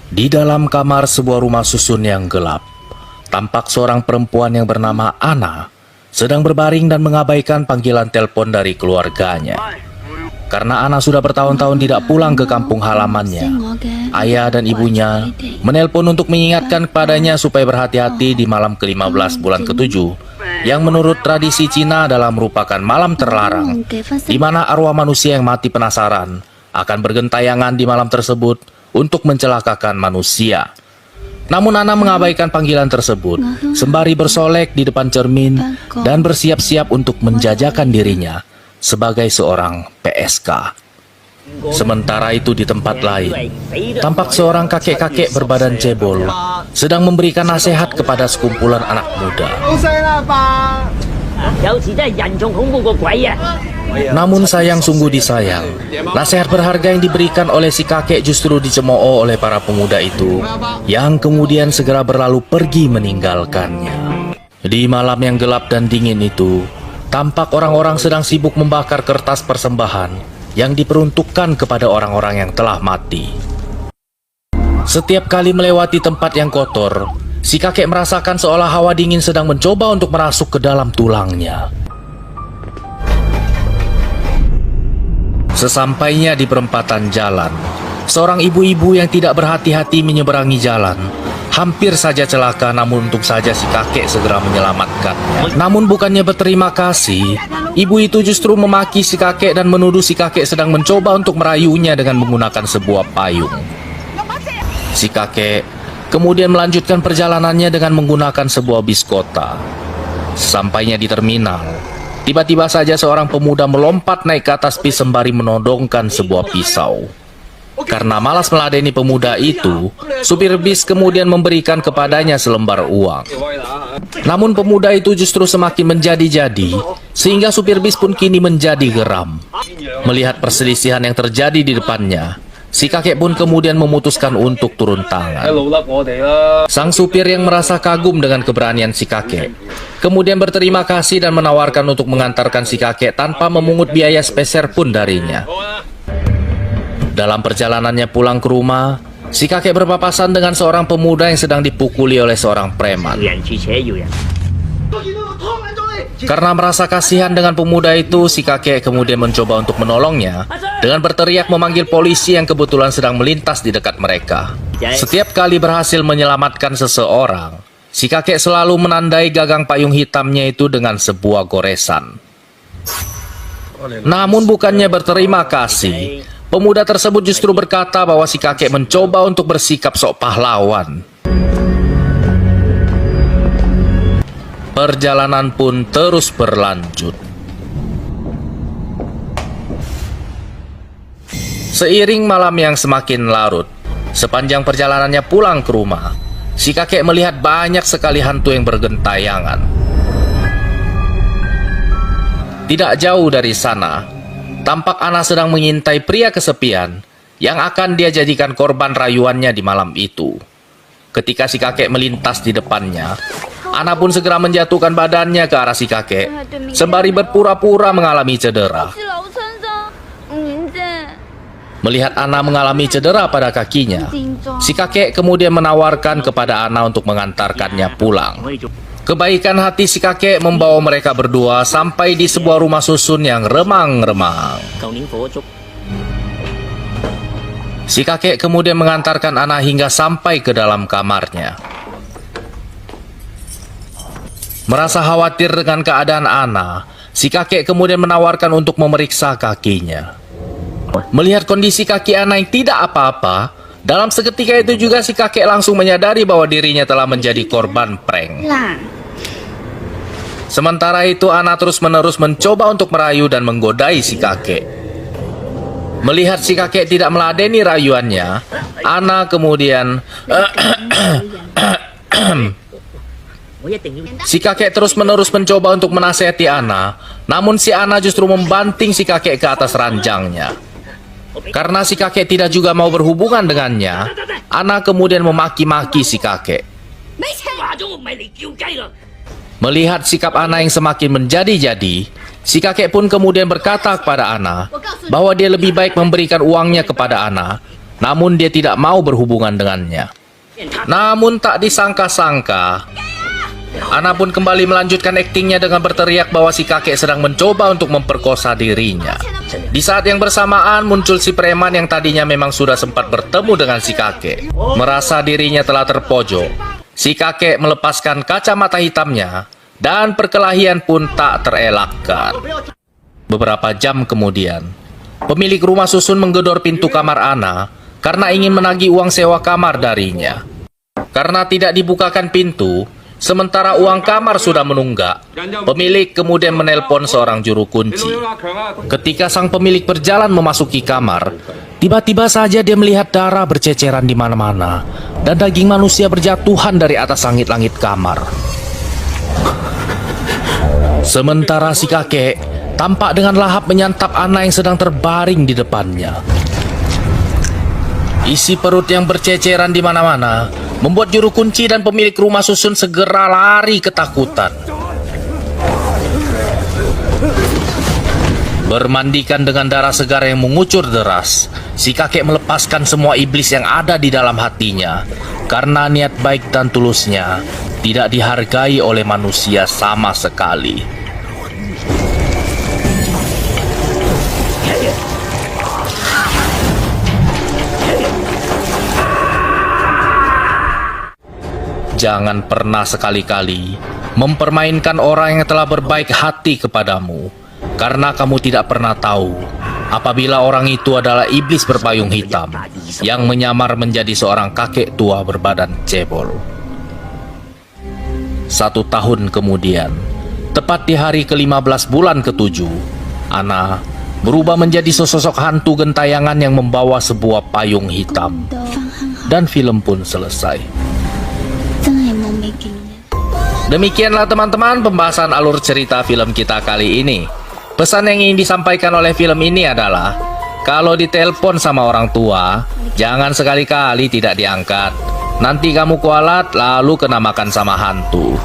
Di dalam kamar sebuah rumah susun yang gelap, tampak seorang perempuan yang bernama Ana sedang berbaring dan mengabaikan panggilan telepon dari keluarganya. Karena Ana sudah bertahun-tahun tidak pulang ke kampung halamannya, ayah dan ibunya menelpon untuk mengingatkan kepadanya supaya berhati-hati di malam ke-15 bulan ke-7, yang menurut tradisi Cina adalah merupakan malam terlarang, di mana arwah manusia yang mati penasaran akan bergentayangan di malam tersebut untuk mencelakakan manusia. Namun Ana mengabaikan panggilan tersebut, sembari bersolek di depan cermin dan bersiap-siap untuk menjajakan dirinya sebagai seorang PSK. Sementara itu di tempat lain, tampak seorang kakek-kakek berbadan cebol sedang memberikan nasihat kepada sekumpulan anak muda. Namun sayang sungguh disayang, nasihat berharga yang diberikan oleh si kakek justru dicemooh oleh para pemuda itu, yang kemudian segera berlalu pergi meninggalkannya. Di malam yang gelap dan dingin itu, tampak orang-orang sedang sibuk membakar kertas persembahan yang diperuntukkan kepada orang-orang yang telah mati. Setiap kali melewati tempat yang kotor, si kakek merasakan seolah hawa dingin sedang mencoba untuk merasuk ke dalam tulangnya. Sesampainya di perempatan jalan, seorang ibu-ibu yang tidak berhati-hati menyeberangi jalan, hampir saja celaka, namun untung saja si kakek segera menyelamatkannya. Namun bukannya berterima kasih, ibu itu justru memaki si kakek dan menuduh si kakek sedang mencoba untuk merayunya dengan menggunakan sebuah payung. Si kakek kemudian melanjutkan perjalanannya dengan menggunakan sebuah bis kota. Sesampainya di terminal, tiba-tiba saja seorang pemuda melompat naik ke atas bis sembari menodongkan sebuah pisau. Karena malas meladeni pemuda itu, supir bis kemudian memberikan kepadanya selembar uang. Namun pemuda itu justru semakin menjadi-jadi, sehingga supir bis pun kini menjadi geram. Melihat perselisihan yang terjadi di depannya, si kakek pun kemudian memutuskan untuk turun tangan. Sang supir yang merasa kagum dengan keberanian si kakek, kemudian berterima kasih dan menawarkan untuk mengantarkan si kakek tanpa memungut biaya sepeser pun darinya. Dalam perjalanannya pulang ke rumah, si kakek berpapasan dengan seorang pemuda yang sedang dipukuli oleh seorang preman. Karena merasa kasihan dengan pemuda itu, si kakek kemudian mencoba untuk menolongnya dengan berteriak memanggil polisi yang kebetulan sedang melintas di dekat mereka. Setiap kali berhasil menyelamatkan seseorang, si kakek selalu menandai gagang payung hitamnya itu dengan sebuah goresan. Namun bukannya berterima kasih, pemuda tersebut justru berkata bahwa si kakek mencoba untuk bersikap sok pahlawan. Perjalanan pun terus berlanjut. Seiring malam yang semakin larut, sepanjang perjalanannya pulang ke rumah, si kakek melihat banyak sekali hantu yang bergentayangan. Tidak jauh dari sana, tampak Ana sedang mengintai pria kesepian yang akan dia jadikan korban rayuannya di malam itu. Ketika si kakek melintas di depannya, Ana pun segera menjatuhkan badannya ke arah si kakek, sembari berpura-pura mengalami cedera. Melihat Ana mengalami cedera pada kakinya, si kakek kemudian menawarkan kepada Ana untuk mengantarkannya pulang. Kebaikan hati si kakek membawa mereka berdua sampai di sebuah rumah susun yang remang-remang. Si kakek kemudian mengantarkan Ana hingga sampai ke dalam kamarnya. Merasa khawatir dengan keadaan Ana, si kakek kemudian menawarkan untuk memeriksa kakinya. Melihat kondisi kaki Ana yang tidak apa-apa, dalam seketika itu juga si kakek langsung menyadari bahwa dirinya telah menjadi korban prank. Sementara itu Ana terus-menerus mencoba untuk merayu dan menggodai si kakek. Melihat si kakek tidak meladeni rayuannya, Ana kemudian si kakek terus-menerus mencoba untuk menasihati Ana, namun si Ana justru membanting si kakek ke atas ranjangnya. Karena si kakek tidak juga mau berhubungan dengannya, Ana kemudian memaki-maki si kakek. Melihat sikap Ana yang semakin menjadi-jadi, si kakek pun kemudian berkata kepada Ana bahwa dia lebih baik memberikan uangnya kepada Ana. namun dia tidak mau berhubungan dengannya. Namun tak disangka-sangka, Ana pun kembali melanjutkan aktingnya dengan berteriak bahwa si kakek sedang mencoba untuk memperkosa dirinya. Di saat yang bersamaan muncul si preman yang tadinya memang sudah sempat bertemu dengan si kakek. Merasa dirinya telah terpojok, si kakek melepaskan kacamata hitamnya dan perkelahian pun tak terelakkan. Beberapa jam kemudian, pemilik rumah susun menggedor pintu kamar Ana karena ingin menagih uang sewa kamar darinya. Karena tidak dibukakan pintu, sementara uang kamar sudah menunggak, pemilik kemudian menelpon seorang juru kunci. Ketika sang pemilik berjalan memasuki kamar, tiba-tiba saja dia melihat darah berceceran di mana-mana dan daging manusia berjatuhan dari atas langit-langit kamar. Sementara si kakek tampak dengan lahap menyantap Ana yang sedang terbaring di depannya. Isi perut yang berceceran di mana-mana membuat juru kunci dan pemilik rumah susun segera lari ketakutan. Bermandikan dengan darah segar yang mengucur deras, si kakek melepaskan semua iblis yang ada di dalam hatinya karena niat baik dan tulusnya tidak dihargai oleh manusia sama sekali. Jangan pernah sekali-kali mempermainkan orang yang telah berbaik hati kepadamu, karena kamu tidak pernah tahu apabila orang itu adalah iblis berpayung hitam yang menyamar menjadi seorang kakek tua berbadan cebol. 1 tahun kemudian, tepat di hari ke-15 bulan ke-7, Ana berubah menjadi sesosok hantu gentayangan yang membawa sebuah payung hitam. Dan film pun selesai. Demikianlah teman-teman pembahasan alur cerita film kita kali ini. Pesan yang ingin disampaikan oleh film ini adalah, kalau ditelepon sama orang tua, jangan sekali-kali tidak diangkat. Nanti kamu kualat lalu kena makan sama hantu.